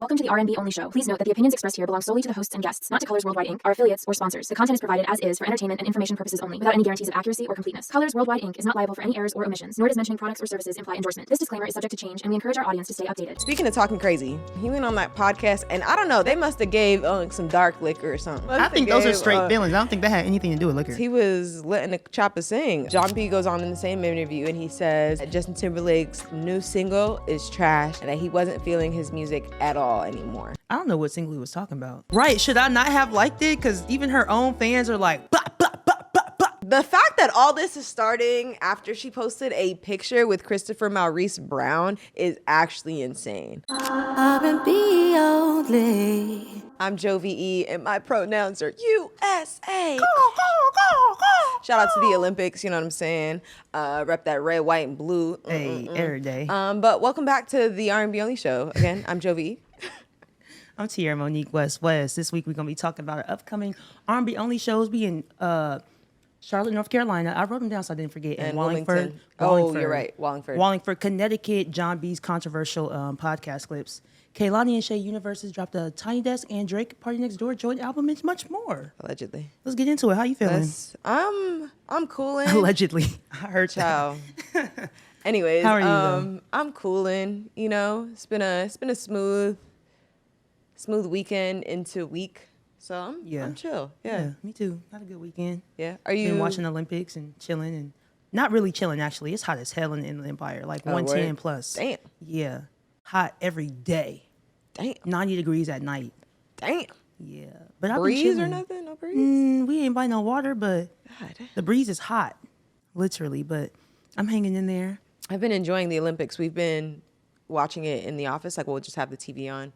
Welcome to the R&B Only show. Please note that the opinions expressed here belong solely to the hosts and guests, not to Colors Worldwide Inc., our affiliates, or sponsors. The content is provided as is for entertainment and information purposes only, without any guarantees of accuracy or completeness. Colors Worldwide Inc. is not liable for any errors or omissions, nor does mentioning products or services imply endorsement. This disclaimer is subject to change, and we encourage our audience to stay updated. Speaking of talking crazy, he went on that podcast, and I don't know, they must have gave some dark liquor or something. I think those are straight feelings. I don't think that had anything to do with liquor. He was letting the chopper sing. Jon B goes on in the same interview, and he says that Justin Timberlake's new single is trash, and that he wasn't feeling his music at all anymore. I don't know what single he was talking about. Right, should I not have liked it? Because even her own fans are like, blah, blah, blah, blah, blah. The fact that all this is starting after she posted a picture with Christopher Maurice Brown is actually insane. R&B only. I'm Jovy E, and my pronouns are USA. Shout out to the Olympics, you know what I'm saying? Rep that red, white, and blue. Hey, every day. But welcome back to the R&B Only show. Again, I'm Jovy E. I'm Tiára Monique West. This week we're going to be talking about our upcoming R&B Only shows. Be in Charlotte, North Carolina. I wrote them down so I didn't forget. And Wallingford. Oh, you're right. Wallingford. Wallingford, Connecticut. Jon B's controversial podcast clips. Kehlani and Shae Universes dropped a Tiny Desk and Drake Party Next Door joint album and much more. Allegedly. Let's get into it. How you feeling? I'm cooling. Allegedly. I heard Ciao. Anyways, how are you, though? I'm cooling. You know, it's been a smooth weekend into week. So I'm chill. Yeah, me too. Had a good weekend. Yeah. Are you been watching the Olympics and chilling and not really chilling actually? It's hot as hell in the Inland Empire, like 110 word? plus. Damn. Yeah, hot every day. Damn. 90 degrees at night. Damn. Yeah, but I've been Breeze chilling. or nothing? No breeze. We ain't by no water, but God. the breeze is hot, literally. But I'm hanging in there. I've been enjoying the Olympics. We've been watching it in the office. Like we'll just have the TV on,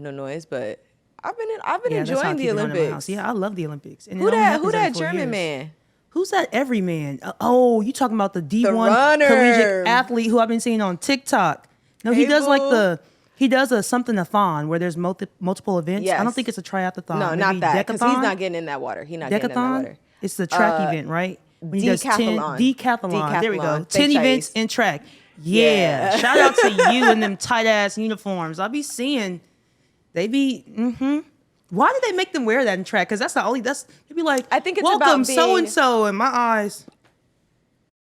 no noise. But I've been enjoying the Olympics. Yeah, I love the Olympics. And Who that German man? Who's that every man? Oh, you talking about the D1 runner. collegiate athlete who I've been seeing on TikTok. No, he does like he does a something-a-thon where there's multiple events. Yes. I don't think it's a triathlon. No, Maybe not that. Because he's decathlon? not getting in that water. He's not getting in that water. It's the track event, right? When he does 10 decathlon. There we go. 10 events in track. Yeah. Shout out to you in them tight-ass uniforms. I be seeing, they be, Why did they make them wear that in track? Because they be like, I think it's welcome about being, so-and-so in my eyes.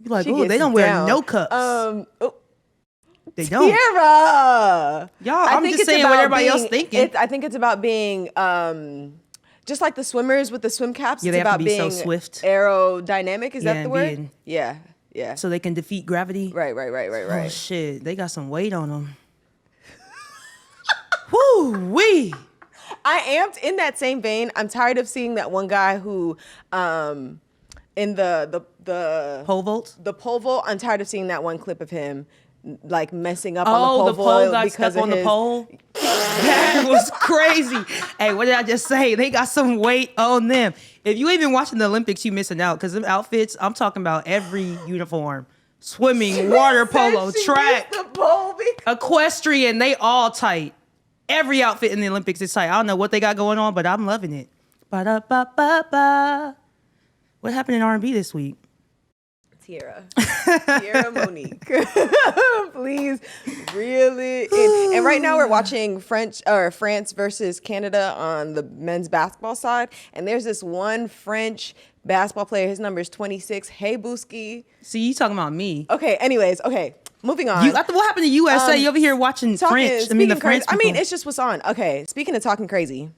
Be like, oh, they don't wear no cups. They don't. Tiára! Y'all, I'm just saying what everybody else thinking. I think it's about being, just like the swimmers with the swim caps. Yeah, it's they have about to be being so swift. Aerodynamic, is that the word? Yeah. So they can defeat gravity. Right. Oh, shit. They got some weight on them. Woo-wee. I am in that same vein. I'm tired of seeing that one guy who, in the pole vault. The pole vault. I'm tired of seeing that one clip of him like messing up on the pole got stuck on the pole. That was crazy. Hey, what did I just say? They got some weight on them. If you ain't been watching the Olympics, you missing out because them outfits. I'm talking about every uniform: swimming, water polo, track, equestrian. They all tight. Every outfit in the Olympics is tight. I don't know what they got going on, but I'm loving it. Ba-da-ba-ba-ba. What happened in R&B this week? Tiára Monique. Please reel it in. And right now we're watching France versus Canada on the men's basketball side. And there's this one French basketball player. His number is 26. Hey, Booski. See, you talking about me. Okay, anyways. Okay, moving on. What happened to USA? You over here watching French. I mean, the French people. I mean, it's just what's on. Okay, speaking of talking crazy.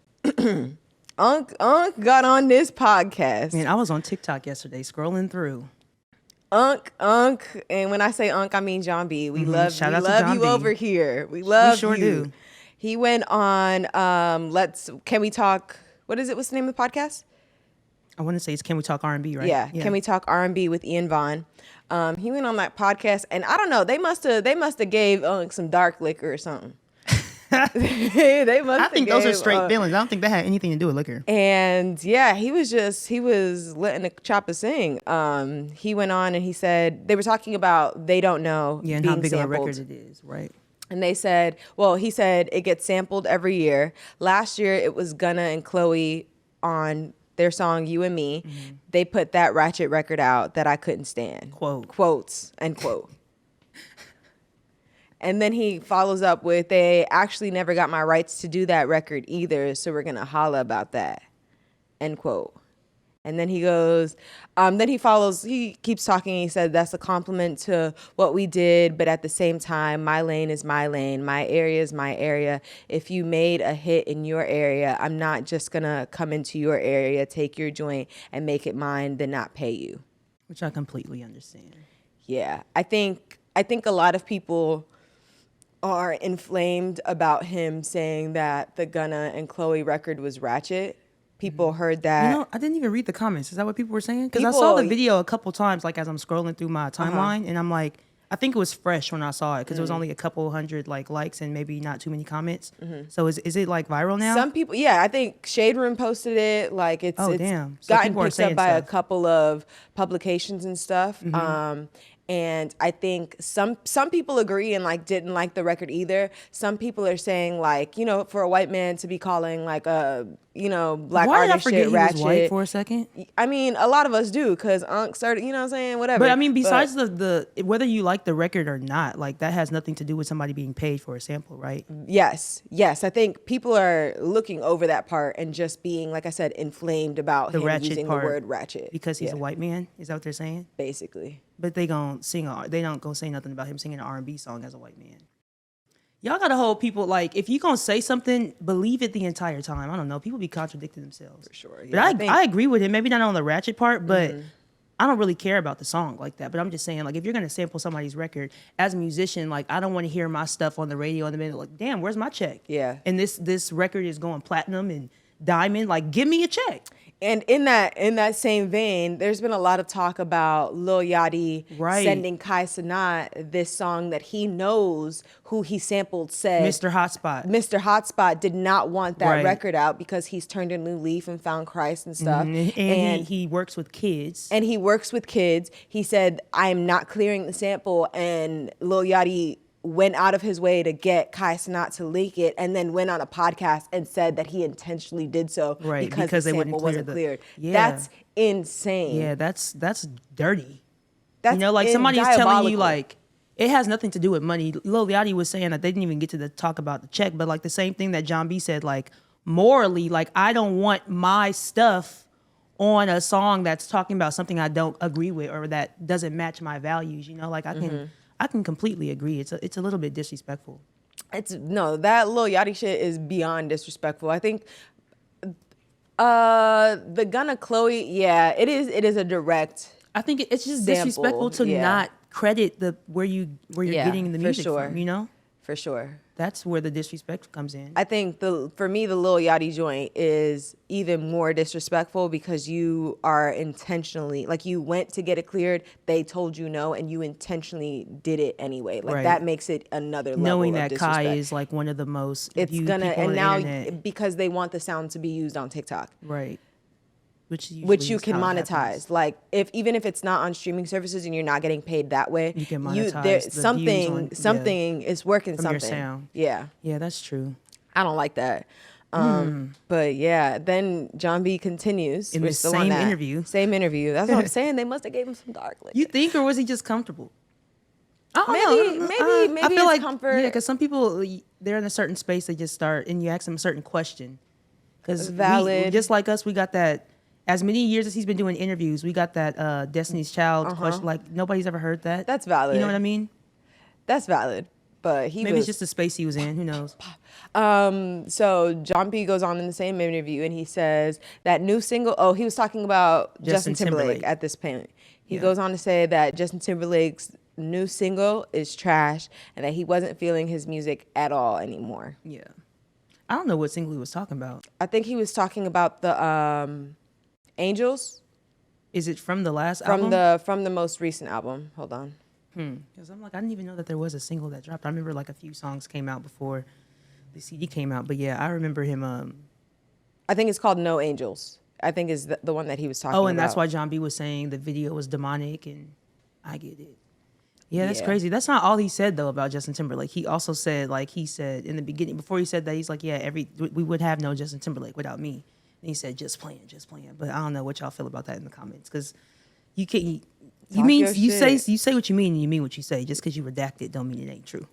Unc got on this podcast. Man, I was on TikTok yesterday scrolling through. Unc, and when I say Unc, I mean Jon B. We love you B. over here. We love sure you. Do. He went on Can We Talk? What's the name of the podcast? I want to say it's Can We Talk R&B, right? Yeah. Can We Talk R&B with Ian Vaughn? He went on that podcast, and I don't know. They must have gave some dark liquor or something. I think those are straight feelings. I don't think that had anything to do with liquor. And yeah, he was letting the chopper sing. He went on and he said they were talking about They Don't Know. Yeah, and being how big sampled. of a record it is, right? And he said it gets sampled every year. Last year it was Gunna and Chlöe on their song You and Me. Mm-hmm. They put that ratchet record out that I couldn't stand. Quote. Quotes, end quote. And then he follows up with, they actually never got my rights to do that record either, so we're going to holla about that, end quote. And then he goes, he keeps talking. He said, that's a compliment to what we did. But at the same time, my lane is my lane. My area is my area. If you made a hit in your area, I'm not just going to come into your area, take your joint and make it mine, then not pay you. Which I completely understand. Yeah. I think a lot of people are inflamed about him saying that the Gunna and Chlöe record was ratchet. People heard that. You know, I didn't even read the comments. Is that what people were saying? Because I saw the video a couple times, like as I'm scrolling through my timeline, and I'm like, I think it was fresh when I saw it because it was only a couple hundred like likes and maybe not too many comments. So is it like viral now? Some people, yeah, I think Shade Room posted it. Like it's damn. So gotten people are picked up saying by a stuff. couple of publications and stuff. And I think some people agree and like didn't like the record either. Some people are saying like, you know, for a white man to be calling like a, you know, black Why did I artist forget shit he ratchet. was white for a second? I mean, a lot of us do because Unc started, you know what I'm saying, whatever. But I mean, besides the whether you like the record or not, like that has nothing to do with somebody being paid for a sample, right? Yes. I think people are looking over that part and just being, like I said, inflamed about The him ratchet using part the word ratchet because he's a white man. Is that what they're saying? basically. But they don't gonna say nothing about him singing an R&B song as a white man. Y'all gotta hold people, like, if you gonna say something, believe it the entire time. I don't know. People be contradicting themselves. For sure. But I agree with him. Maybe not on the ratchet part, but I don't really care about the song like that. But I'm just saying, like, if you're gonna sample somebody's record as a musician, like, I don't want to hear my stuff on the radio in the middle. Like, damn, where's my check? Yeah. And this record is going platinum and diamond. Like, give me a check. And in that same vein, there's been a lot of talk about Lil Yachty sending Kai Cenat this song that he knows who he sampled said Mr. Hotspot. Mr. Hotspot did not want that record out because he's turned a new leaf and found Christ and stuff. And he works with kids. And he works with kids. He said, I'm not clearing the sample. And Lil Yachty went out of his way to get Kai Cenat to leak it, and then went on a podcast and said that he intentionally did so because the sample wasn't cleared. Yeah. That's insane. Yeah, that's dirty. That's you know, like somebody's telling you, diabolical. like, it has nothing to do with money. Lil Yachty was saying that they didn't even get to talk about the check, but like the same thing that Jon B said, like, morally, like, I don't want my stuff on a song that's talking about something I don't agree with or that doesn't match my values. You know, like I can completely agree. It's a little bit disrespectful. That Lil Yachty shit is beyond disrespectful. I think the Gunna Chlöe, it is a direct. I think it's just sample, disrespectful to not credit where you're getting the music sure. from, you know? For sure. That's where the disrespect comes in. I think for me, the Lil Yachty joint is even more disrespectful because you are intentionally, like, you went to get it cleared, they told you no, and you intentionally did it anyway. Like, that makes it another level knowing of that disrespect. Kai is like one of the most it's viewed gonna, people and on now the internet. because they want the sound to be used on TikTok. Right. Which you can monetize. Like, even if it's not on streaming services and you're not getting paid that way, you can monetize something is working from something. Your sound. Yeah, that's true. I don't like that. But yeah, then Jon B continues in the same interview. Same interview. That's what I'm saying. They must have gave him some dark liquor. You think, or was he just comfortable? Maybe I feel like comfort. Yeah, because some people, they're in a certain space, they just start, and you ask them a certain question. Because just like us, we got that. As many years as he's been doing interviews, we got that Destiny's Child question. Like, nobody's ever heard that. That's valid. You know what I mean? That's valid. But maybe it's just the space he was in. Who knows? So Jon B goes on in the same interview and he says that new single. Oh, he was talking about Justin Timberlake at this point. He goes on to say that Justin Timberlake's new single is trash and that he wasn't feeling his music at all anymore. Yeah, I don't know what single he was talking about. I think he was talking about the Angels. Is it from the last album? From the most recent album. Hold on. Because I'm like, I didn't even know that there was a single that dropped. I remember like a few songs came out before the CD came out. But yeah, I remember him. I think it's called No Angels. I think is the one that he was talking about. Oh, and that's why Jon B was saying the video was demonic, and I get it. Yeah, that's crazy. That's not all he said though about Justin Timberlake. He also said, like he said in the beginning, before he said that, he's like, yeah, we would have no Justin Timberlake without me. And he said, just playing. But I don't know what y'all feel about that in the comments, because you can't. You say what you mean and you mean what you say. Just because you redact it don't mean it ain't true.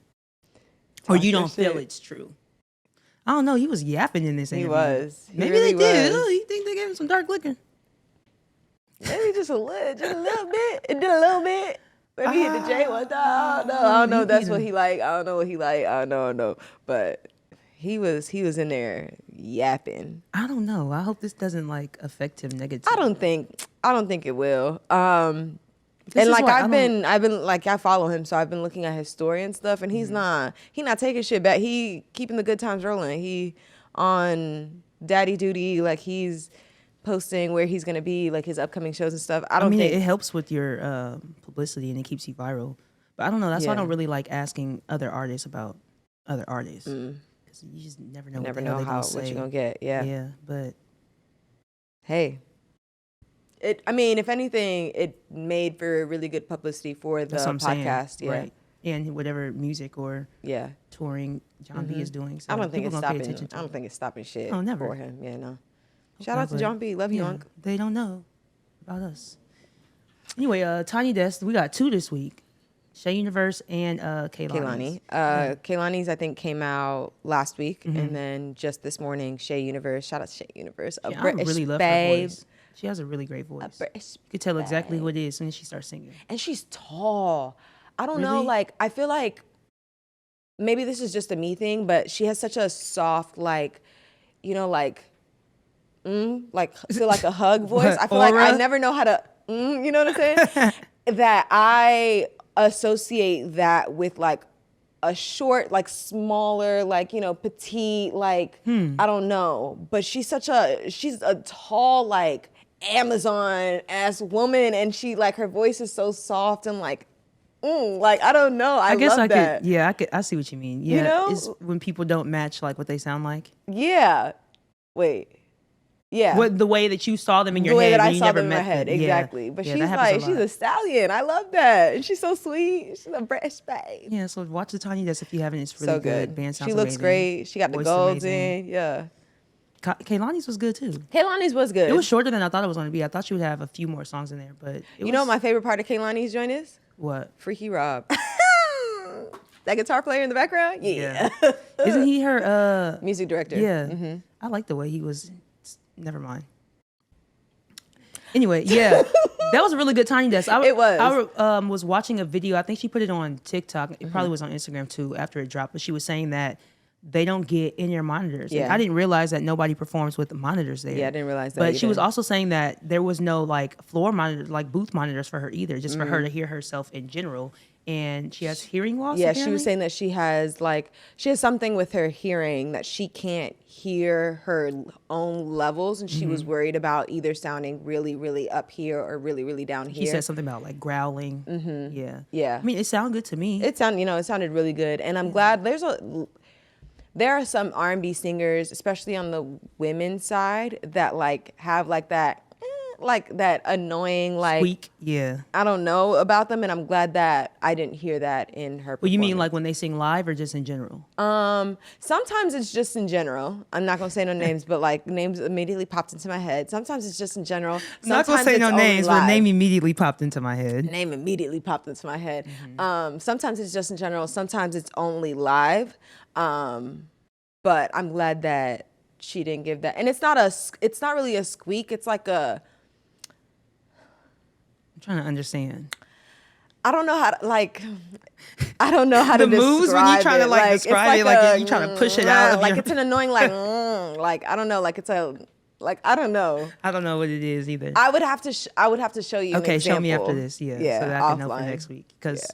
Or you Talk don't your feel shit. it's true. I don't know. He was yapping in this He interview. was. He Maybe really they did. was. Oh, you think they gave him some dark liquor? Maybe just a little bit. It did a little bit. Maybe he hit the J one time. I don't know. That's what he like. I don't know what he like. I don't know. But he was in there yapping. I don't know. I hope this doesn't like affect him negatively. I don't think it will. This And is like why I've been like I follow him, so I've been looking at his story and stuff, and he's not taking shit back. He keeping the good times rolling. He on daddy duty, like he's posting where he's gonna be, like his upcoming shows and stuff. I mean, it helps with your publicity and it keeps you viral. But I don't know. That's why I don't really like asking other artists about other artists because you just never know. never what the hell know they gonna what say. you're gonna get. Yeah. Yeah, but Hey. I mean, if anything, it made for really good publicity for the that's what I'm podcast. saying, right? And whatever music or Yeah. touring Jon B is doing. So I don't think people it's gonna pay stopping. attention to I don't it. think it's stopping shit Oh, never. for him. Yeah, no. Shout Yeah, out to but- Jon B. Love you, yeah, Unc. They don't know about us. Anyway, Tiny Desk, we got 2 this week. Shae Universe and Kehlani. Kehlani's I think came out last week, and then just this morning, Shae Universe. Shout out to Shae Universe. A Yeah, I British really love babe. her voice. She has a really great voice. British You could tell exactly what it is as soon as she starts singing. And she's tall. I don't know, Really? like I feel like maybe this is just a me thing, but she has such a soft, like, you know, like feel like a hug voice. What, I feel like I aura? never know how to, you know what I'm saying? That I associate that with like a short, like smaller, like, you know, petite, like, I don't know. But she's a tall, like Amazon ass woman. And she, like, her voice is so soft and like, like, I don't know. I guess love I that. could. Yeah, I see what you mean. Yeah, know? it's when people don't match like what they sound like. Yeah. Wait. Yeah. What the way that you saw them in your the way head that when I you saw never them in my met head, them. Yeah. exactly. But Yeah, she's that happens like, she's lot. a stallion. I love that, and she's so sweet. She's a British babe. Yeah, so watch the Tiny Desk if you haven't. It's really So good. Band sounds She looks amazing. great. She got the Voice golds amazing. in. Yeah. Kehlani's was good too. Kehlani's was good. It was shorter than I thought it was going to be. I thought she would have a few more songs in there, but You know what my favorite part of Kehlani's joint is? what? Freaky Rob. That guitar player in the background? Yeah. Isn't he her? Music director. Yeah. I like the way he was. Never mind. Anyway, yeah, that was a really good Tiny Desk. It was. I was watching a video. I think she put it on TikTok. It probably was on Instagram too after it dropped. But she was saying that they don't get in-ear monitors. And Yeah. I didn't realize that nobody performs with the monitors there. Yeah, I didn't realize that But she either. was also saying that there was no like floor monitors, like booth monitors for her either, just for her to hear herself in general. And she has hearing loss. Yeah, she apparently? was saying that she has something with her hearing that she can't hear her own levels, and she was worried about either sounding really, really up here or really, really down here. She said something about like growling. Yeah. Yeah. I mean, it sounded good to me. It sounded really good, and I'm glad there are some R&B singers, especially on the women's side, that like have like that annoying like Squeak. Yeah. I don't know about them, and I'm glad that I didn't hear that in her. Well, you mean like performance. when they sing live or just in general? Sometimes it's just in general. I'm not gonna say no names, but like names immediately popped into my head. Sometimes it's just in general. I'm not gonna Sometimes say it's no only names, but a live. name immediately popped into my head. Name immediately popped into my head. Sometimes it's just in general. Sometimes it's only live. But I'm glad that she didn't give that. And it's not really a squeak. It's like a, I'm trying to understand. I don't know how to like. I don't know how The to moves when you describe try to it. like it's describe it, like you trying to push it out of like your- it's an annoying like I don't know, like it's a like I don't know. I don't know what it is either. I would have to show you. Okay, an show me example. after this, yeah, yeah, so that I can know for offline. next week. Because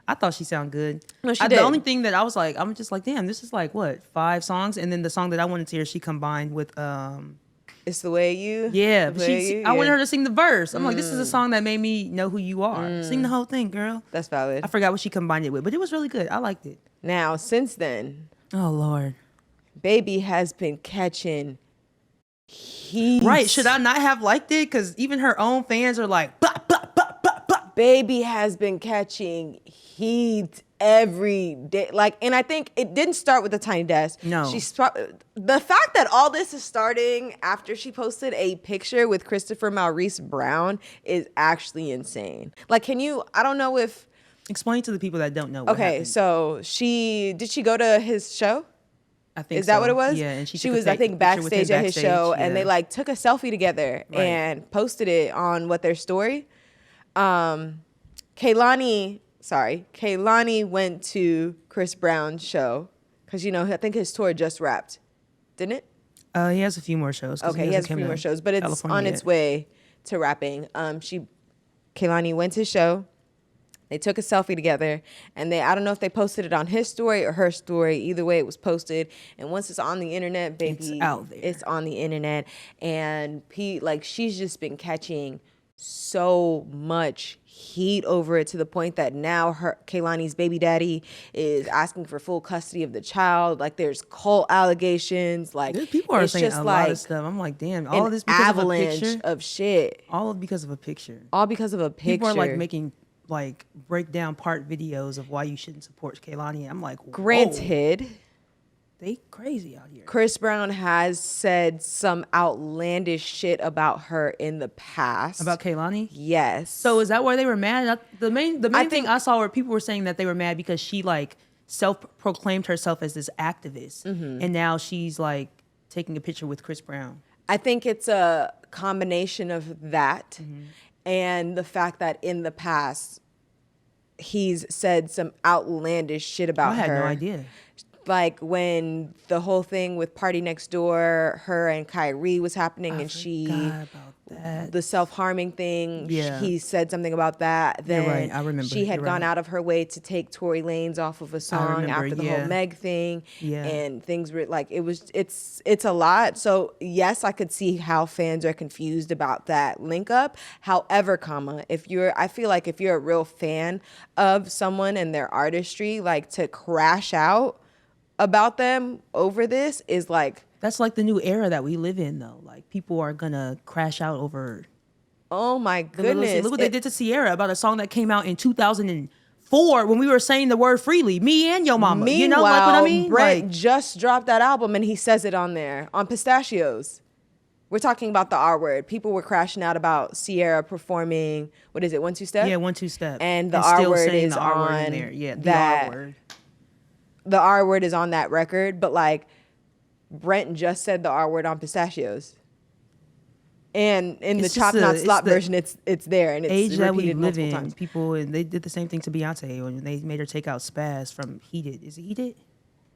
I thought she sounded good. No, she The did. only thing that I was like, I'm just like, damn, this is like what 5 songs, and then the song that I wanted to hear, she combined with It's the way you. yeah, The but way you, I wanted yeah. her to sing the verse. I'm like, this is a song that made me know who you are. Sing the whole thing, girl. That's valid. I forgot what she combined it with, but it was really good. I liked it. Now, since then, Oh Lord. Baby has been catching heat. Right? Should I not have liked it? Because even her own fans are like, bah, bah, bah, bah, bah. Baby has been catching heat every day. Like, and I think it didn't start with the Tiny Desk. No. The fact that all this is starting after she posted a picture with Christopher Maurice Brown is actually insane. Like, I don't know if Explain to the people that don't know what Okay, happened. so did she go to his show? I think Is that so. what it was? Yeah, and she was, I think, picture with him backstage at his show, and they yeah. like took a selfie together Right. and posted it on their story. Kehlani went to Chris Brown's show because I think his tour just wrapped, didn't it? He has a few more shows. Okay, he has a few more shows, but it's California on its way to wrapping. Kehlani went to his show. They took a selfie together, and I don't know if they posted it on his story or her story. Either way, it was posted. And once it's on the internet, baby, It's out there. It's on the internet. And she's just been catching so much heat over it to the point that now Kehlani's baby daddy is asking for full custody of the child. Like, there's cult allegations. Like, People are it's saying just a like lot of stuff. I'm like, damn, all of an this because avalanche of a picture. of shit. All because of a picture. All because of a picture. People are like making breakdown part videos of why you shouldn't support Kehlani. I'm like, whoa, Granted, they crazy out here. Chris Brown has said some outlandish shit about her in the past. About Kehlani? Yes. So is that why they were mad? The main think- thing I saw where people were saying that they were mad because she self-proclaimed herself as this activist, and now she's like taking a picture with Chris Brown. I think it's a combination of that and the fact that in the past he's said some outlandish shit about her. I had no idea. Like when the whole thing with Party Next Door, her and Kyrie was happening, and she Forgot about that. the self-harming thing. Yeah. He said something about that. Then You're right. I remember. she had You're gone right. out of her way to take Tory Lanez off of a song remember, after the yeah. whole Meg thing. Yeah. And things were like, it's a lot. So yes, I could see how fans are confused about that link up. However, I feel like if you're a real fan of someone and their artistry, like, to crash out about them over this is like, That's like the new era that we live in, though. Like, people are gonna crash out over. oh my goodness. Look what they did to Tiára about a song that came out in 2004 when we were saying the word freely. Me and your mama. Meanwhile, You know, like what I mean? Brent Like, just dropped that album and he says it on there on Pistachios. We're talking about the R word. People were crashing out about Ciara performing. What is it? 1-2 Step. yeah, 1-2 Step. And the still R word saying is the R word on in there. Yeah, the that. R word. The R word is on that record, but like Brent just said the R word on Pistachios. And in It's the just Chop Not it's Slop the version, it's there and it's Age that we repeated live multiple in, times. people, and they did the same thing to Beyonce when they made her take out Spaz from Heated. Is it Heated?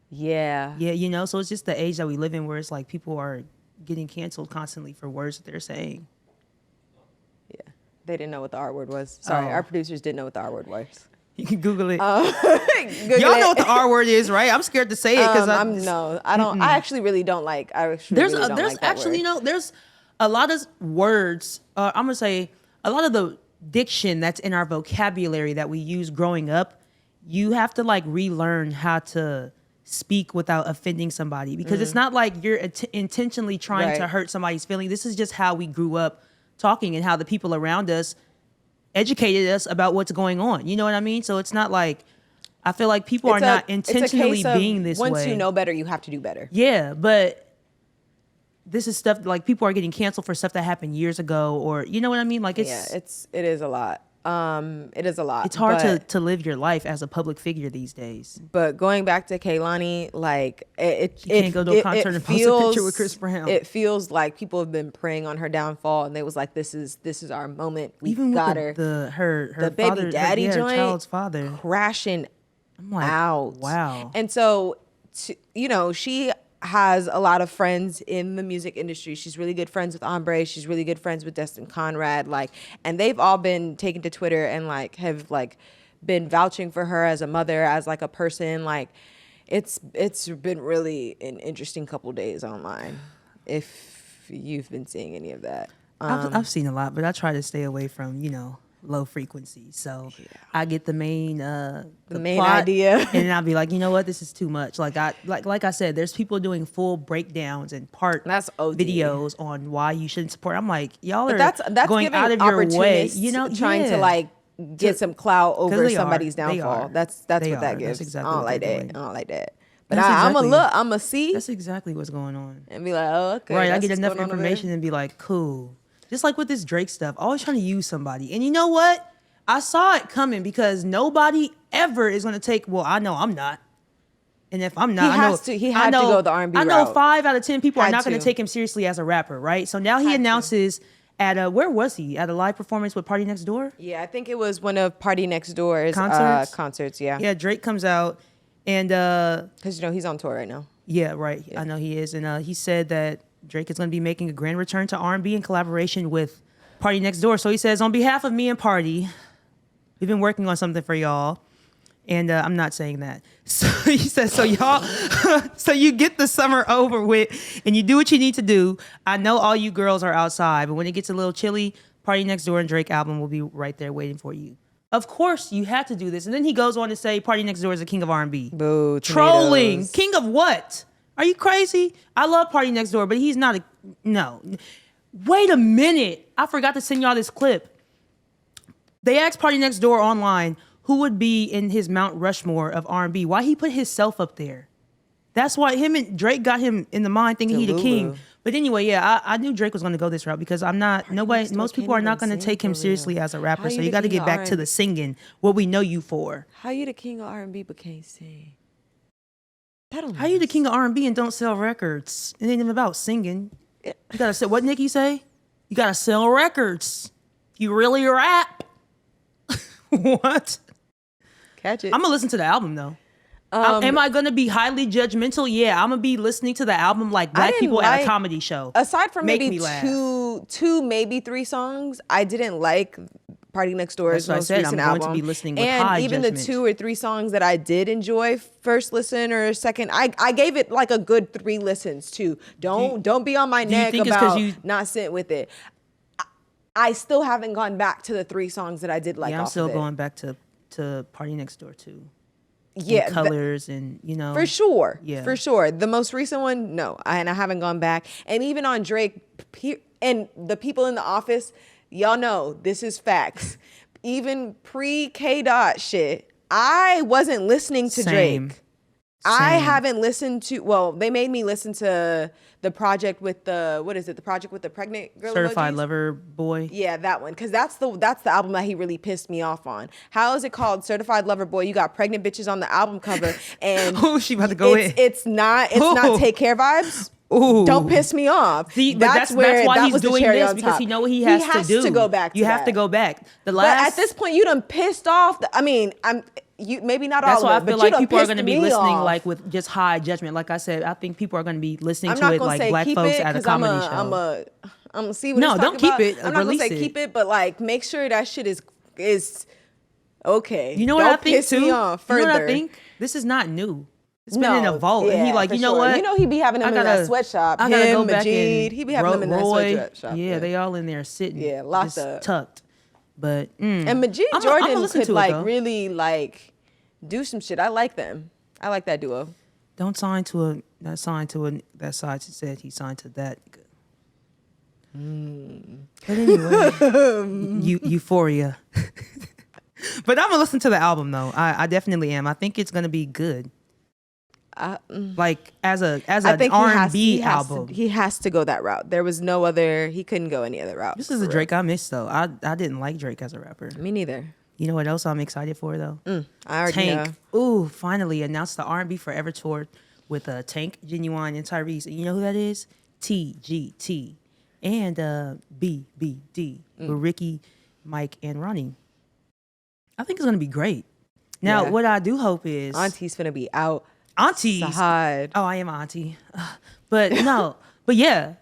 Yeah. Yeah, you know, so it's just the age that we live in where it's like people are getting canceled constantly for words that they're saying. Yeah. They didn't know what the R word was. Sorry, Oh. our producers didn't know what the R word was. You can Google it. Google Y'all know it. what the R word is, right? I'm scared to say it because I don't. I actually really don't like. there's really don't like that actually, word. you know, there's a lot of words. I'm gonna say a lot of the diction that's in our vocabulary that we use growing up. You have to like relearn how to speak without offending somebody because it's not like you're intentionally trying to Right. hurt somebody's feeling. This is just how we grew up talking and how the people around us educated us about what's going on. You know what I mean? So it's not like I feel like people are not intentionally it's a case of being this way. Once you know better, you have to do better. Yeah, but this is stuff like people are getting canceled for stuff that happened years ago, or you know what I mean? Like It is a lot. It is a lot. it's hard but, to live your life as a public figure these days. But going back to Kehlani, like it can't go to a concert and post a picture with Chris Brown. It feels like people have been preying on her downfall, and they was like, "This is our moment. We Even got with her." her The baby father, daddy her joint, child's father. crashing I'm like, out. wow. And so, she has a lot of friends in the music industry. She's really good friends with Ombre. She's really good friends with Destin Conrad. And they've all been taken to Twitter and have been vouching for her as a mother, as a person. It's been really an interesting couple days online. If you've been seeing any of that, I've seen a lot, but I try to stay away from low frequency. So I get the main the main plot, idea. and then I'll be like, you know what, this is too much. Like I said, there's people doing full breakdowns and That's OD. videos on why you shouldn't support. I'm like, y'all are that's going giving out of your way, opportunists trying to get some clout over they somebody's are. They downfall. are. That's They what that are. gives. That's exactly I don't what like they're that. doing. I don't like that. But That's I'm exactly- gonna look. I'm gonna see That's exactly what's going on. and be like, oh, okay. Right, I that's get what's enough going on over information and be like, cool. Just like with this Drake stuff, always trying to use somebody. And you know what? I saw it coming because nobody ever is gonna take. Well, I know I'm not. And if I'm not, He had to go the R&B I know route. 5 out of 10 people are Had not going to to. take him seriously as a rapper, right? So now he Had to. announces at a where was he? At a live performance with Party Next Door? Yeah, I think it was one of Party Next Door's concerts. Yeah, Yeah, Drake comes out and because he's on tour right now. yeah, right. Yeah. I know he is, and he said that Drake is going to be making a grand return to R&B in collaboration with Party Next Door. So he says, on behalf of me and Party, we've been working on something for y'all. And I'm not saying that. So he says, so y'all, so you get the summer over with and you do what you need to do. I know all you girls are outside, but when it gets a little chilly, Party Next Door and Drake album will be right there waiting for you. Of course, you have to do this. And then he goes on to say Party Next Door is the king of R&B. Boo, Trolling. tomatoes. King of what? Are you crazy? I love Party Next Door, but he's not no. Wait a minute. I forgot to send y'all this clip. They asked Party Next Door online who would be in his Mount Rushmore of R&B. Why he put himself up there? That's why him and Drake got him in the mind thinking he the king. But anyway, yeah, I knew Drake was going to go this route because most people are not going to take him seriously as a rapper. So you got to get back to the singing, what we know you for. How you the king of R&B but can't sing? How you the king of R&B and don't sell records? It ain't even about singing. You got to sell, what Nicki say? You got to sell records. You really rap. What? Catch it. I'm gonna listen to the album though. Am I gonna be highly judgmental? Yeah, I'm gonna be listening to the album like black people at a comedy show. Aside from Make maybe me laugh. two, maybe 3 songs, I didn't like Party Next Door's That's what I most said. recent I'm going album. to be listening with and high even judgment. the 2 or 3 songs that I did enjoy first listen or second, I gave it like a good 3 listens too. Don't be on my neck think it's 'cause about you- not sitting with it. I still haven't gone back to the 3 songs that I did like. Yeah, I'm off still of it. going back to Party Next Door too. Yeah, And Colors and for sure. Yeah. For sure. The most recent one, no. And I haven't gone back. And even on Drake and the people in the office, y'all know this is facts. Even pre-K Dot shit, I wasn't listening to Same. Drake. I Same. haven't listened to, well, they made me listen to the project with the, what is it? The project with the pregnant girl Certified emojis? Lover Boy. Yeah, that one. Because that's the album that he really pissed me off on. How is it called? Certified Lover Boy. You got pregnant bitches on the album cover. And Oh, she about to go in. It's not Ooh. Take Care vibes. Ooh. Don't piss me off. See, but that's why he's doing this because he know what he has to do. to go back to You have that. to go back. But at this point, you done pissed off. You maybe not That's all why of I it, feel but you like done people are pissed going to be me listening off. like with just high judgment. Like I said, I think people are going to be listening I'm to not it gonna like say black keep folks it, at a 'cause I'm comedy show. gonna see what No, it's don't talking keep about. it. I'm not gonna Release say it. keep it, but like make sure that shit is okay. You know what Don't I think piss too? me off You know what I further. think? This is not new. It's been in a vault. And he like, for you know sure. what? You know he be having them in that sweatshop. I gotta Him, go back Majid, and he be having them in that Roy. sweatshop. Yeah, they all in there sitting. Yeah, locked just up. tucked. But And Majid I'ma Jordan listen could to it, like though. really like do some shit. I like them. I like that duo. Don't sign to that side said he signed to that. But anyway, Euphoria. But I'm gonna listen to the album though. I definitely am. I think it's gonna be good. Like as an R&B album. He has to go that route. There was no other. He couldn't go any other route. This is a Drake I missed though. I didn't like Drake as a rapper. Me neither. You know what else I'm excited for though? I already Tank. know. Ooh, finally announced the R&B Forever tour with Tank, Ginuwine, and Tyrese. And you know who that is? TGT and BBD with Ricky, Mike, and Ronnie. I think it's gonna be great. Now, Yeah. what I do hope is Auntie's finna be out. Aunties. Sahad. Oh, I am an auntie. But no, but yeah.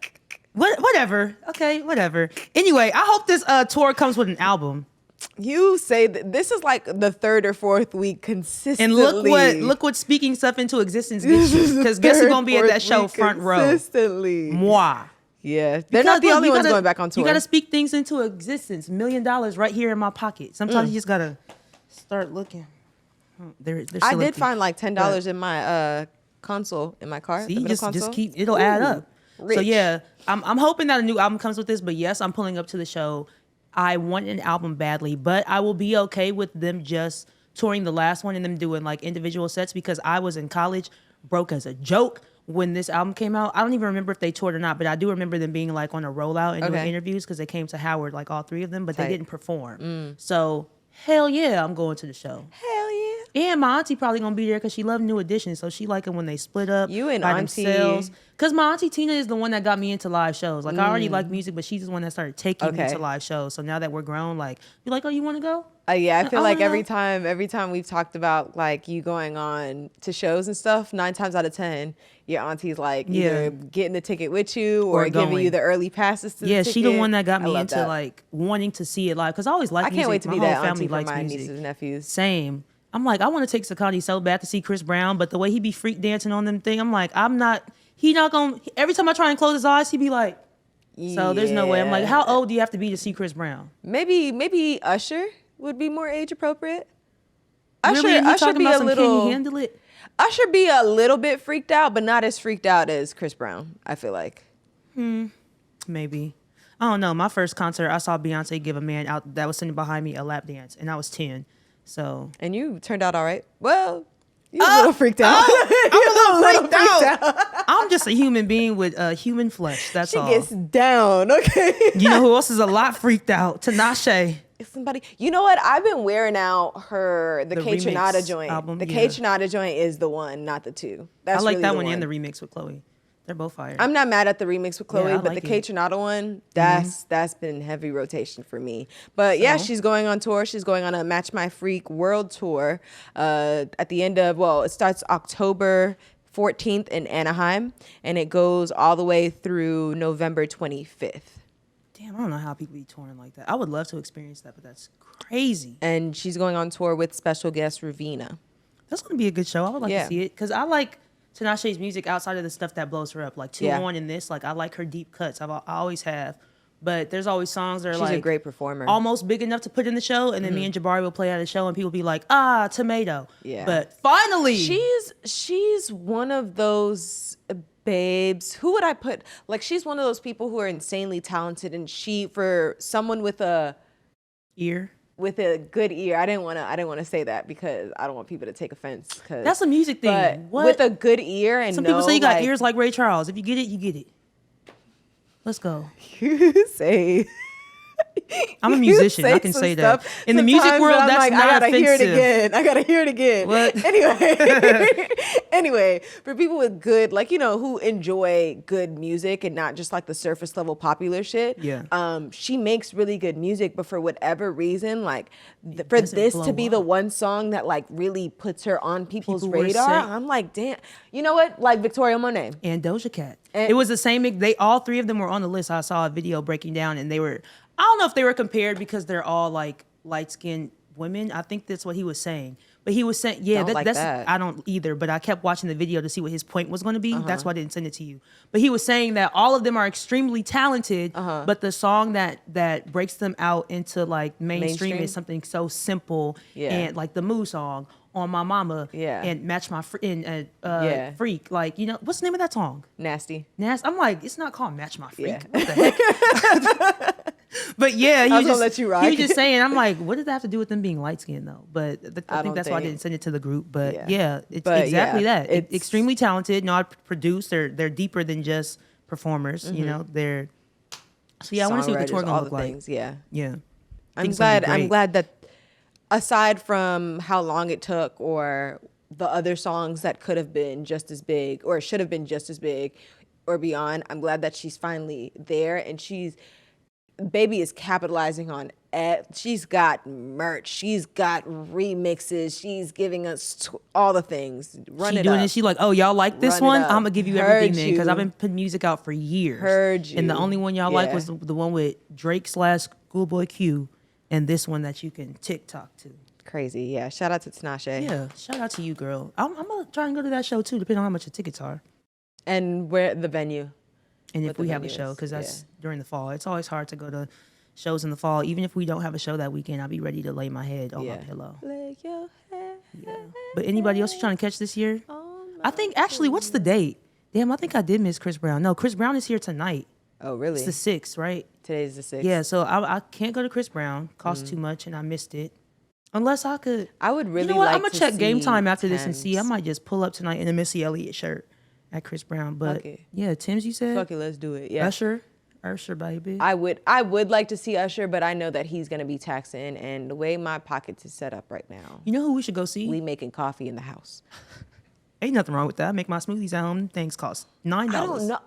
Whatever. Okay, whatever. Anyway, I hope this tour comes with an album. You say that this is like the 3rd or 4th week consistently. And look what speaking stuff into existence gets you. Because guess who's gonna be at that show front row? Consistently. Moi. Yeah, they're not the only ones going back on tour. You gotta speak things into existence. $1 million right here in my pocket. Sometimes you just gotta start looking. They're I still did empty. find like $10 in my console in my car. See, the middle just console. keep it'll add up. So rich. yeah, I'm hoping that a new album comes with this. But yes, I'm pulling up to the show. I want an album badly, but I will be okay with them just touring the last one and them doing like individual sets because I was in college, broke as a joke when this album came out. I don't even remember if they toured or not, but I do remember them being like on a rollout and doing Okay. interviews because they came to Howard, like all 3 of them, but Tight. they didn't perform. So hell yeah, I'm going to the show. Hell yeah. And my auntie probably gonna be there because she loved New Edition, so she like it when they split up. You and by auntie. themselves. Because my auntie Tina is the one that got me into live shows. Like I already like music, but she's the one that started taking me to live shows. So now that we're grown, like you're like, oh, you want to go? Yeah, I feel like wanna every time we've talked about like you going on to shows and stuff, 9 times out of 10, your auntie's like either getting the ticket with you or giving you the early passes to the ticket. She the one that got me into that. like wanting to see it live because I always like music. I can't wait to my be whole that family auntie for likes my music. nieces and nephews. Same. I'm like, I want to take Sakani so bad to see Chris Brown, but the way he be freak dancing on them thing, I'm like, he not gonna, every time I try and close his eyes, he be like, so there's no way. I'm like, how old do you have to be to see Chris Brown? Maybe Usher would be more age appropriate. Really? Usher be a little. Can you handle it? Usher be a little bit freaked out, but not as freaked out as Chris Brown, I feel like. Maybe. I don't know. My first concert, I saw Beyonce give a man out that was sitting behind me a lap dance, and I was 10. So. And you turned out all right. Well, you're a little freaked out. I'm a little freaked out. I'm just a human being with human flesh. That's all. She gets down, okay? You know who else is a lot freaked out? Tinashe. Somebody, you know what? I've been wearing out the K remix Tronada joint. album, the K Tronada joint is the one, not the two. That's I like really that the one and the remix with Chlöe. They're both fire. I'm not mad at the remix with Chlöe, I but like the K it. Tronada one, that's been heavy rotation for me. But yeah, she's going on tour. She's going on a Match My Freak world tour. At the end of it starts October 14th in Anaheim, and it goes all the way through November 25th. Damn, I don't know how people be touring like that. I would love to experience that, but that's crazy. And she's going on tour with special guest Ravina. That's going to be a good show. I would like to see it because I like Tinashe's music outside of the stuff that blows her up. Like 2-1 in this, like I like her deep cuts. I always have. But there's always songs that are She's like a great performer. almost big enough to put in the show, and then me and Jabari will play at a show, and people be like, tomato. Yeah. But finally, she's one of those babes. Who would I put? Like she's one of those people who are insanely talented, and for someone with a good ear. I didn't want to say that because I don't want people to take offense. That's a music thing. But what? with a good ear and some people say you got ears like Ray Charles. If you get it, you get it. Let's go. You say. I'm a musician. I can say that. In the music world, that's like, not offensive. I gotta hear it again. What? Anyway, for people with good, like, who enjoy good music and not just like the surface level popular shit. Yeah. She makes really good music, but for whatever reason, like for this to be the one song that like really puts her on people's radar, I'm like, damn. You know what? Like Victoria Monet and Doja Cat. It was the same. All 3 of them were on the list. I saw a video breaking down, and they were. I don't know if they were compared because they're all like light-skinned women. I think that's what he was saying. But he was saying, yeah, that's I don't either. But I kept watching the video to see what his point was going to be. That's why I didn't send it to you. But he was saying that all of them are extremely talented, but the song that breaks them out into like mainstream is something so simple and like the Moo song. On My Mama and Match My Freak. Like, what's the name of that song? Nasty. I'm like, it's not called Match My Freak. What the heck? But yeah, I was gonna let you rock. He was just saying, I'm like, what does that have to do with them being light skinned though? But I think that's why I didn't send it to the group. But it's exactly that. It's extremely talented, not produced. They're deeper than just performers. They're I want to see what the tour gonna look like. Things, yeah. I'm glad that aside from how long it took or the other songs that could have been just as big or should have been just as big or beyond, I'm glad that she's finally there and Baby is capitalizing on it. She's got merch. She's got remixes. She's giving us all the things. She doing it. She like, oh, y'all like this one? I'm going to give you everything then because I've been putting music out for years. Heard you. And the only one y'all like was the one with Drake / Schoolboy Q and this one that you can TikTok to. Crazy, yeah. Shout out to Tinashe. Yeah, shout out to you, girl. I'm going to try and go to that show too, depending on how much the tickets are. And where the venue. And if we have a show, because that's during the fall. It's always hard to go to shows in the fall. Even if we don't have a show that weekend, I'll be ready to lay my head on my pillow. Lay your head. Yeah. But anybody else you trying to catch this year? I think, actually, what's the date? Damn, I think I did miss Chris Brown. No, Chris Brown is here tonight. Oh, really? It's the 6th, right? Today's the 6th. Yeah, so I can't go to Chris Brown. Costs too much, and I missed it. Unless I could. I would really You know what? like I'm going to to check Game see Time after this and Tim's. see. I might just pull up tonight in a Missy Elliott shirt at Chris Brown. But, yeah, Tim's, you said? Fuck it, let's do it. Yeah. Usher. Usher, baby. I would like to see Usher, but I know that he's gonna be taxing, and the way my pockets is set up right now, You know who we should go see? we making coffee in the house. Ain't nothing wrong with that. I make my smoothies at home. Things cost $9. I don't know.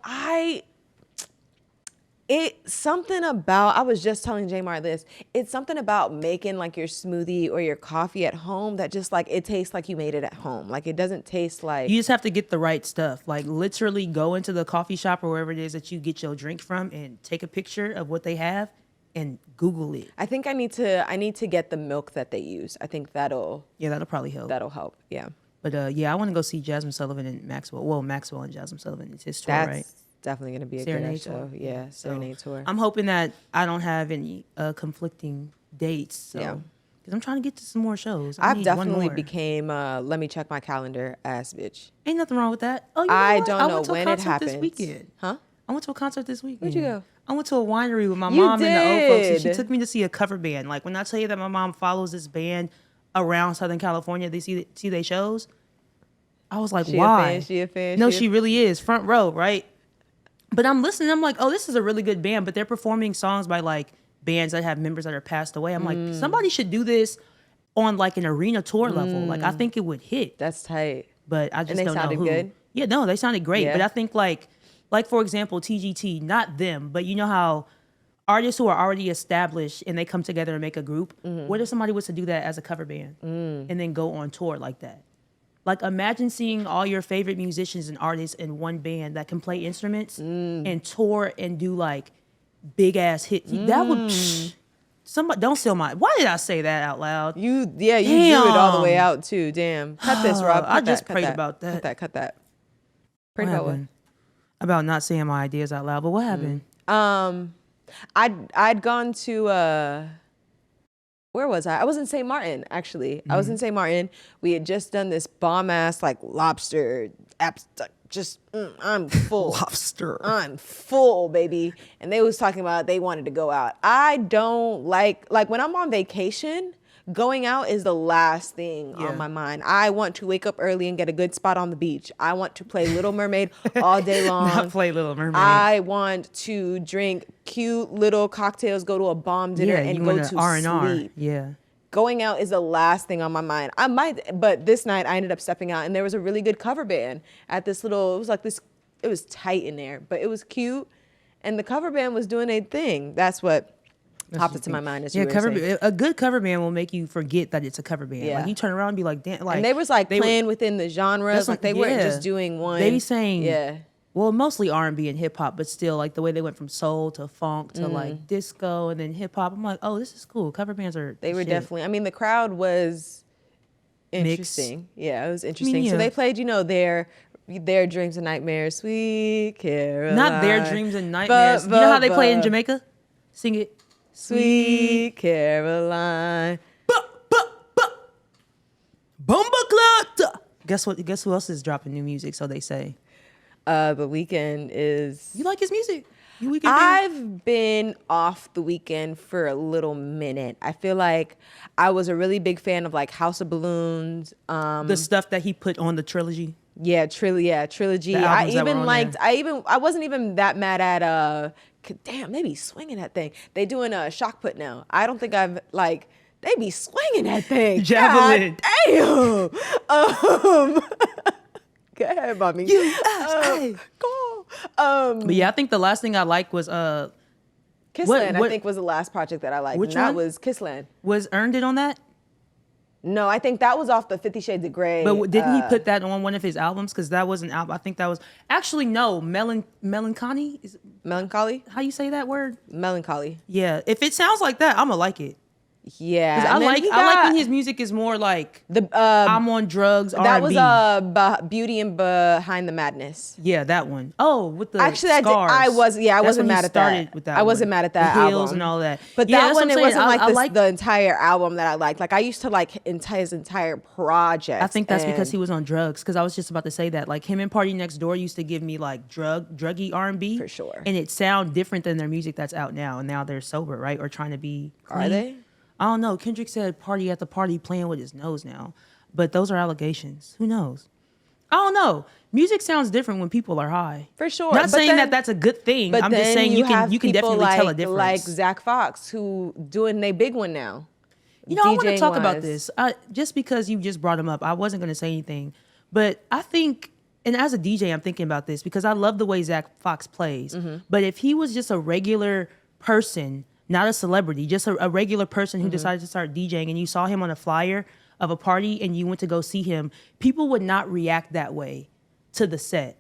It's something about, I was just telling Jamar this, it's something about making like your smoothie or your coffee at home that just like, it tastes like you made it at home. Like it doesn't taste like. You just have to get the right stuff. Like literally go into the coffee shop or wherever it is that you get your drink from and take a picture of what they have and Google it. I think I need to get the milk that they use. I think that'll probably help. Yeah. But yeah, I want to go see Jasmine Sullivan and Maxwell. Well, Maxwell and Jasmine Sullivan. It's his tour, That's right? definitely going to be a Serenade good show. tour. Yeah, Serenade tour. I'm hoping that I don't have any conflicting dates. So, Yeah. because I'm trying to get to some more shows. I've need one definitely more. became let me check my calendar ass bitch. Ain't nothing wrong with that. Oh, you know I what? don't know went to a when it concert happens. This weekend. Huh? I went to a concert this weekend. Where'd you go? I went to a winery with my You mom and the old folks, and she did. took me to see a cover band. Like when I tell you that my mom follows this band around Southern California, they see their shows. I was like, She why? a fan? She a fan? No, She a she really is front row, right? But I'm listening. I'm like, oh, this is a really good band. But they're performing songs by like bands that have members that are passed away. I'm like, somebody should do this on like an arena tour level. Like I think it would hit. That's tight. But I just And they don't know sounded who. good? Yeah, no, they sounded great. Yeah. But I think like for example, TGT, not them, but you know how artists who are already established and they come together and make a group. What if somebody was to do that as a cover band and then go on tour like that? Like imagine seeing all your favorite musicians and artists in one band that can play instruments and tour and do like big ass hits. That would somebody don't steal my. Why did I say that out loud? You drew it all the way out too. Damn. Cut this, Rob. I Cut just cut prayed about that. Cut that. Prayed What about what? happened? About not saying my ideas out loud. But what happened? I'd gone to where was I? I was in St. Martin, actually. I was in St. Martin. We had just done this bomb ass like lobster I'm full. Lobster. I'm full, baby. And they was talking about they wanted to go out. I don't like when I'm on vacation, going out is the last thing on my mind. I want to wake up early and get a good spot on the beach. I want to play Little Mermaid all day long. Not play Little Mermaid. I want to drink cute little cocktails, go to a bomb dinner, and go to R&R. sleep. Yeah. Going out is the last thing on my mind. But this night I ended up stepping out, and there was a really good cover band at this little. It was tight in there, but it was cute, and the cover band was doing a thing. That's what popped into my mind as you were saying. A good cover band will make you forget that it's a cover band. Yeah. Like you turn around and be like, damn. Like And they was like playing within the genres. Like they weren't yeah. just doing one. They be saying, yeah. Well, mostly R&B and hip hop, but still like the way they went from soul to funk to like disco and then hip hop. I'm like, oh, this is cool. Cover bands are. They were shit. definitely. I mean, the crowd was interesting. Yeah, it was interesting. So they played, their dreams and nightmares, sweet Caroline. Not their dreams and nightmares. You know how they play in Jamaica? Sing it. Sweet Caroline. Bomba Clot. Guess who else is dropping new music? So they say. The Weeknd is. You like his music? You Weeknd? I've been off The Weeknd for a little minute. I feel like I was a really big fan of like House of Balloons. The stuff that he put on the trilogy. Yeah, trilogy. The I albums that were even on liked. there. I wasn't even that mad at. Damn, they be swinging that thing. They doing a shock put now. I don't think I've like. They be swinging that thing. Javelin. God damn. Go ahead, mommy. USA. Go. But yeah, I think the last thing I liked was Kissland. I think was the last project that I liked. Which and that one? was Kissland. Was Earned It on that? No, I think that was off the 50 Shades of Grey. But didn't he put that on one of his albums? Because that was an album. I think that was actually no Melancholy. Is Melancholy? how you say that word? Melancholy. Yeah. If it sounds like that, I'ma like it. Yeah. 'Cause And then he I like when got his music is more like the I'm on drugs. that R&B. was Beauty and Behind the Madness. Yeah, that one. Oh, with the Actually, scars. I wasn't That's when mad he at started that. with that. I wasn't one. mad at that the Hills album. and all that. But Yeah, that that's one, what I'm it wasn't saying. like the entire album that I liked. Like I used to like his entire project. I think that's because he was on drugs. Because I was just about to say that. Like him and Party Next Door used to give me like druggy R&B. For sure. And it sound different than their music that's out now. And now they're sober, right? Or trying to be clean. Are they? I don't know. Kendrick said party at the party playing with his nose now. But those are allegations. Who knows? I don't know. music sounds different when people are high. For sure. Not But saying then- that that's a good thing. But I'm just then saying you can people definitely tell a difference. like Zach Fox, who doing their big one now. You know, I want to talk about DJing-wise. this. Just because you just brought him up, I wasn't going to say anything. But I think, and as a DJ, I'm thinking about this because I love the way Zach Fox plays. Mm-hmm. But if he was just a regular person, not a celebrity, just a regular person who decided to start DJing, and you saw him on a flyer of a party and you went to go see him, people would not react that way to the set.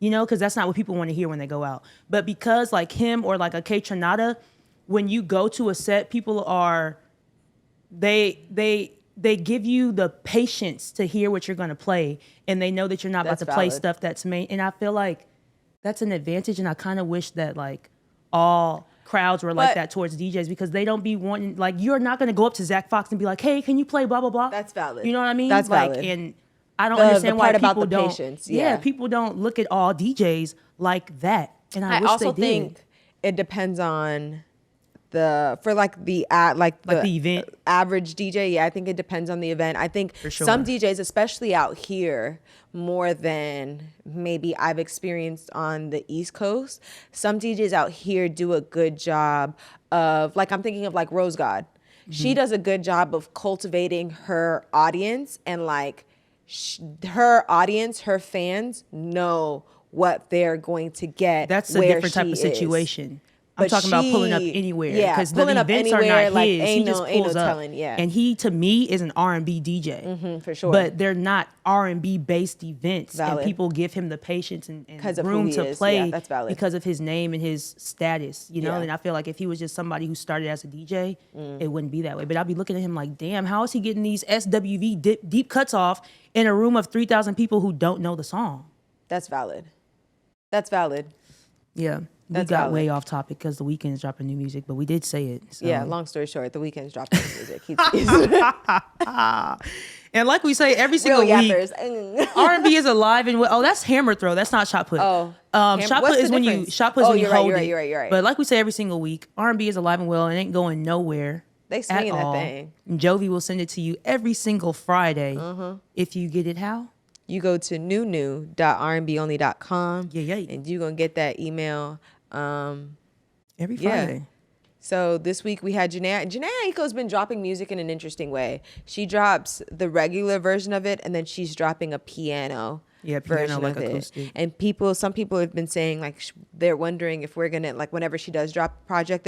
You know, because that's not what people want to hear when they go out. But because like him or like a K Tronada, when you go to a set, people are, they give you the patience to hear what you're going to play, and they know that you're not That's about to play valid. stuff that's main. And I feel like that's an advantage, and I kind of wish that like all crowds were like But- that towards DJs, because they don't be wanting, like, you're not going to go up to Zach Fox and be like, hey, can you play blah, blah, blah. That's valid. You know what I mean? That's like, valid. And I don't The understand why part about people the don't. patience, yeah. People don't look at all DJs like that. And I wish also they did. think it depends on the event. average DJ. Yeah, I think it depends on the event. I think For sure. some DJs, especially out here, more than maybe I've experienced on the East Coast, some DJs out here do a good job of, like, I'm thinking of like Rose God. She does a good job of cultivating her audience, and like her audience, her fans know what they're going to get. That's a where different type she of is. situation. I'm But talking about pulling up she- anywhere. yeah, Because the pulling up events are anywhere, not like, his. He ain't just no- ain't pulls no up. telling, yeah. And he, to me, is an R&B DJ. For sure. But they're not R&B based events. Valid. And people give him the patience and 'Cause of who room he to is. play Yeah, that's valid. because of his name and his status. You know, Yeah. and I feel like if he was just somebody who started as a DJ, it wouldn't be that way. But I'd be looking at him like, damn, how is he getting these SWV deep cuts off in a room of 3,000 people who don't know the song? That's valid. That's valid. Yeah. We That's got valid. way off topic because the Weeknd is dropping new music, but we did say it. So. Yeah, long story short, the Weeknd's dropping music. He's And like we say every single real week, yappers. R&B is alive and well. Oh, that's hammer throw. That's not shot put. Oh, shot what's put the is when you difference? shot put is Oh, when you you're right, hold you're right, it. you're right, you're right. But like we say every single week, R&B is alive and well and ain't going nowhere. They at swinging that all. thing. And Jovy will send it to you every single Friday. Uh-huh. If you get it, how? You go to new.rnbonly.com. Yeah. And you're going to get that email. Every Yeah. Friday. So this week we had Janae. Janae Aiko's been dropping music in an interesting way. She drops the regular version of it, and then she's dropping a piano. Yeah, piano, version like of acoustic. it. And some people have been saying like they're wondering if we're gonna, like, whenever she does drop a project,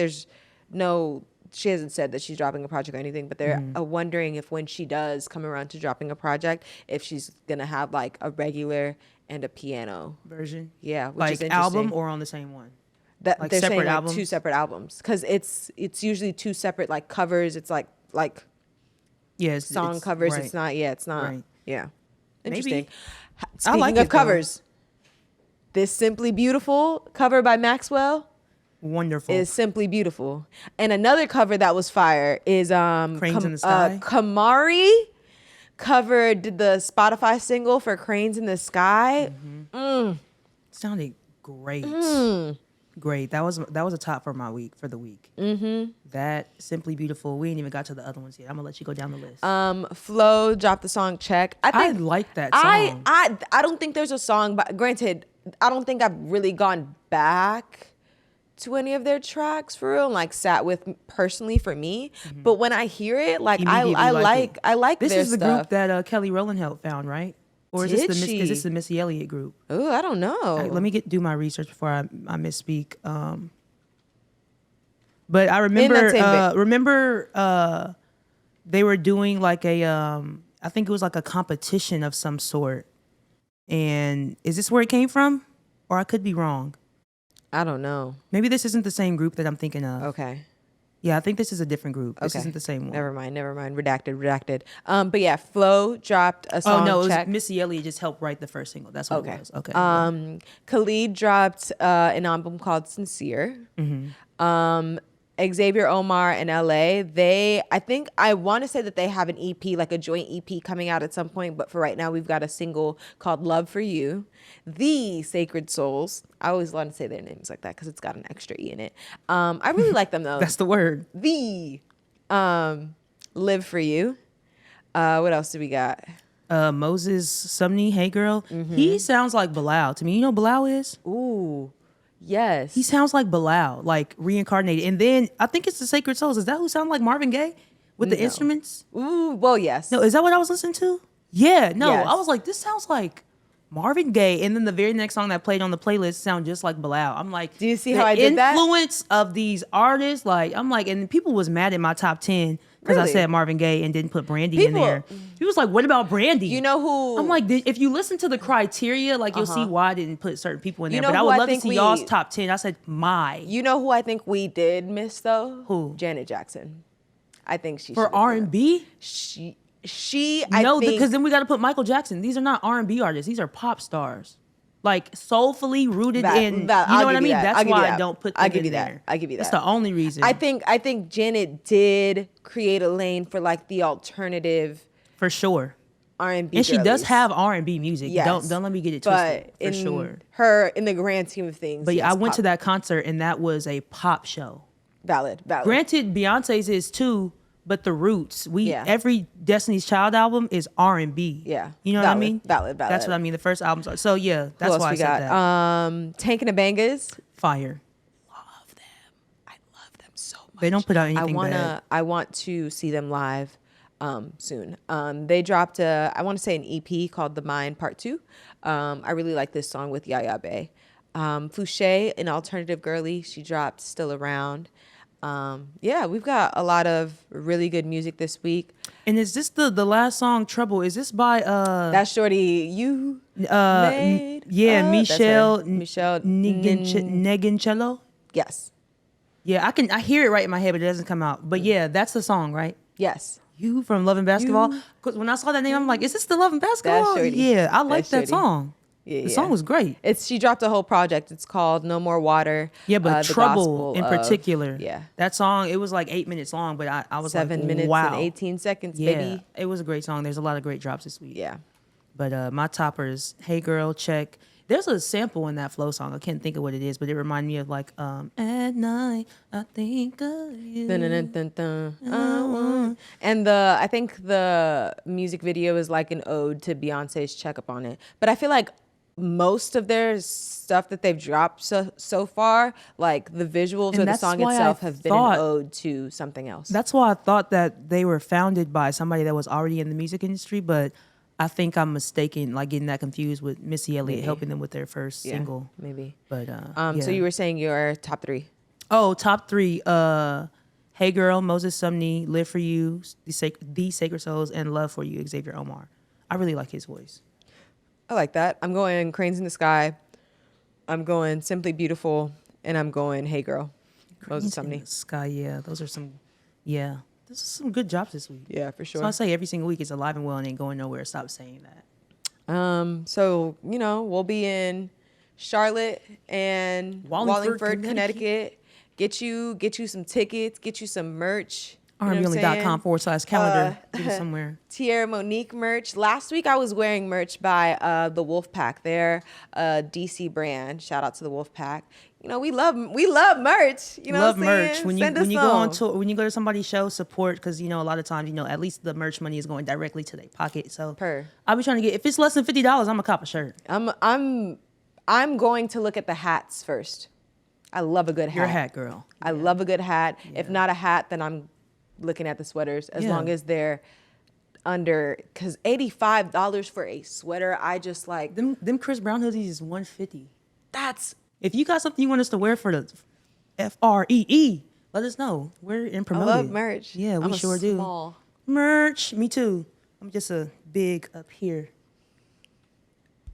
she hasn't said that she's dropping a project or anything, but they're wondering if when she does come around to dropping a project, if she's gonna have like a regular and a piano. Version. Yeah, which Like is interesting. album or on the same one? That Like they're saying separate like albums? two separate albums, because it's usually two separate like covers. It's like Yeah, song covers. right. It's not. Yeah, it's not. Right. Yeah, Maybe. interesting. I Speaking like of it, though. covers, this Simply Beautiful cover by Maxwell Wonderful. is Simply Beautiful, and another cover that was fire is Cranes in the Sky? Kamari covered the Spotify single for Cranes in the Sky. Sounded great. Great. That was a top for the week. That Simply Beautiful. We ain't even got to the other ones yet. I'm gonna let you go down the list. Flo dropped the song Check. I like that song. I don't think there's a song, but granted, I don't think I've really gone back to any of their tracks for real, and like sat with personally for me. But when I hear it, like Immediately I like it. like This their is the stuff. group that Kelly Rowland helped found, right? Or is Did this she? the Missy Elliott group? Oh, I don't know. All right, let me do my research before I misspeak. But I remember they were doing like a I think it was like a competition of some sort. And is this where it came from? Or I could be wrong. I don't know. Maybe this isn't the same group that I'm thinking of. Okay. Yeah, I think this is a different group. This Okay. isn't the same one. Never mind. Redacted. But yeah, Flo dropped a song. Oh no, it Check. was Missy Elliott just helped write the first single. That's what Okay. it was. Okay. Khalid dropped an album called Sincere. Xavier Omar in LA. I want to say that they have an EP, like a joint EP coming out at some point. But for right now, we've got a single called Love for You. The Sacred Souls. I always want to say their names like that because it's got an extra E in it. I really like them though. That's the word. The Live for You. What else do we got? Moses Sumney, Hey Girl. He sounds like Bilal to me. You know who Bilal is? Ooh, yes. He sounds like Bilal, like reincarnated. And then I think it's the Sacred Souls. Is that who sound like Marvin Gaye with the instruments? Ooh, well, yes. No, is that what I was listening to? Yeah, no. Yes. I was like, this sounds like Marvin Gaye. And then the very next song that played on the playlist sound just like Bilal. I'm like, do you see how I did that? The influence of these artists, like, I'm like, and people was mad at my top 10 because I Really? said Marvin Gaye and didn't put Brandy in there. He was like, what about Brandy? You know who? I'm like, if you listen to the criteria, like, you'll see why I didn't put certain people in there. know But I who would I love to think see y'all's top 10. I said, You know who I think we did miss though? Who? Janet Jackson. I think she For should have been. R&B? I think, because then we got to put Michael Jackson. These are not R&B artists. These are pop stars. Like, soulfully rooted in, you know what I mean? That's why I don't put them in there. I give you that. That's the only reason. I think Janet did create a lane for like the alternative For sure. R&B And she does girlies. have R&B music. Yes. Don't let me get it But twisted. For sure. in the grand scheme of things. But yeah, yes, I went pop. to that concert and that was a pop show. Valid. Granted, Beyonce's is too, but the roots. Yeah. Every Destiny's Child album is R&B. Yeah. You know what I Valid, mean? valid. That's what I mean. The first albums are. So yeah, Who that's else why I we said got? that. Tank and the Bangers. Fire. Love them. I love them so much. They don't put out anything bad. I want to see them live soon. They dropped I want to say an EP called The Mind Part 2. I really like this song with Yaya Bay. Fouché, an alternative girly, she dropped Still Around. Yeah, we've got a lot of really good music this week. And is this the last song, Trouble? Is this by That's Shorty You Made. yeah, That's her. Michelle Michelle Negincello? Yes. Yeah, I hear it right in my head, but it doesn't come out. But yeah, that's the song, right? Yes. You from Love and Basketball? Because when I saw that name, I'm like, is this the Love and Basketball? Shorty. Yeah, I like That's that Shorty. song. Yeah, The song was great. She dropped a whole project. It's called No More Water. Yeah, but the Trouble gospel in of- particular. Yeah. That song, it was like 8 minutes long, but I was 7 like, minutes wow. and 18 seconds, Yeah, baby. it was a great song. There's a lot of great drops this week. Yeah. But my toppers, Hey Girl, check. There's a sample in that Flow song. I can't think of what it is, but it reminded me of like, at night, I think of you. Dun, dun, dun, dun, dun. And I think the music video is like an ode to Beyonce's Check Up On It. But I feel like most of their stuff that they've dropped so far, like the visuals And or the that's song why itself I have been thought- an ode to something else. That's why I thought that they were founded by somebody that was already in the music industry, but I think I'm mistaken, like getting that confused with Missy Elliott helping them with their first single. Maybe. But So you were saying your top 3. Oh, top 3. Hey Girl, Moses Sumney, Live For You, The Sacred Souls, and Love For You, Xavier Omar. I really like his voice. I like that. I'm going Cranes in the Sky. I'm going Simply Beautiful. And I'm going Hey Girl. Moses In Sumney. the Sky, yeah. Those are some good drops this week. Yeah, for sure. So I say every single week it's alive and well and ain't going nowhere. Stop saying that. So, we'll be in Charlotte and Wallingford, Connecticut. Get you some tickets, get you some merch. RBONLY.com/calendar. Get it somewhere. Tiára Monique merch. Last week I was wearing merch by the Wolfpack. They're a DC brand. Shout out to the Wolfpack. We love merch. You know Love what I'm saying? merch. When Send you us go on some. tour, when you go to somebody's show, support, because a lot of times at least the merch money is going directly to their pocket. So I'll be trying to get, if it's less than $50, I'm gonna cop a shirt. I'm going to look at the hats first. I love a good hat. You're a hat girl. I love a good hat. Yeah. If not a hat, then I'm looking at the sweaters as long as they're under, because $85 for a sweater, I just like them Chris Brown hoodies is $150. That's, if you got something you want us to wear for the FREE, let us know. We're in promote. I love merch. Yeah, we I'm sure small. do. Merch, me too. I'm just a big up here.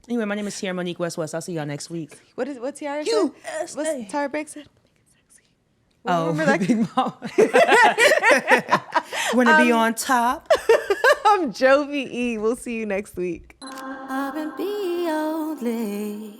Anyway, my name is Tiára Monique West. I'll see y'all next week. What's Tiára USA. said? What's Tyra Banks said? Oh, remember that? Big Mom. Want to be on top? I'm Jovy E. We'll see you next week. R&B only.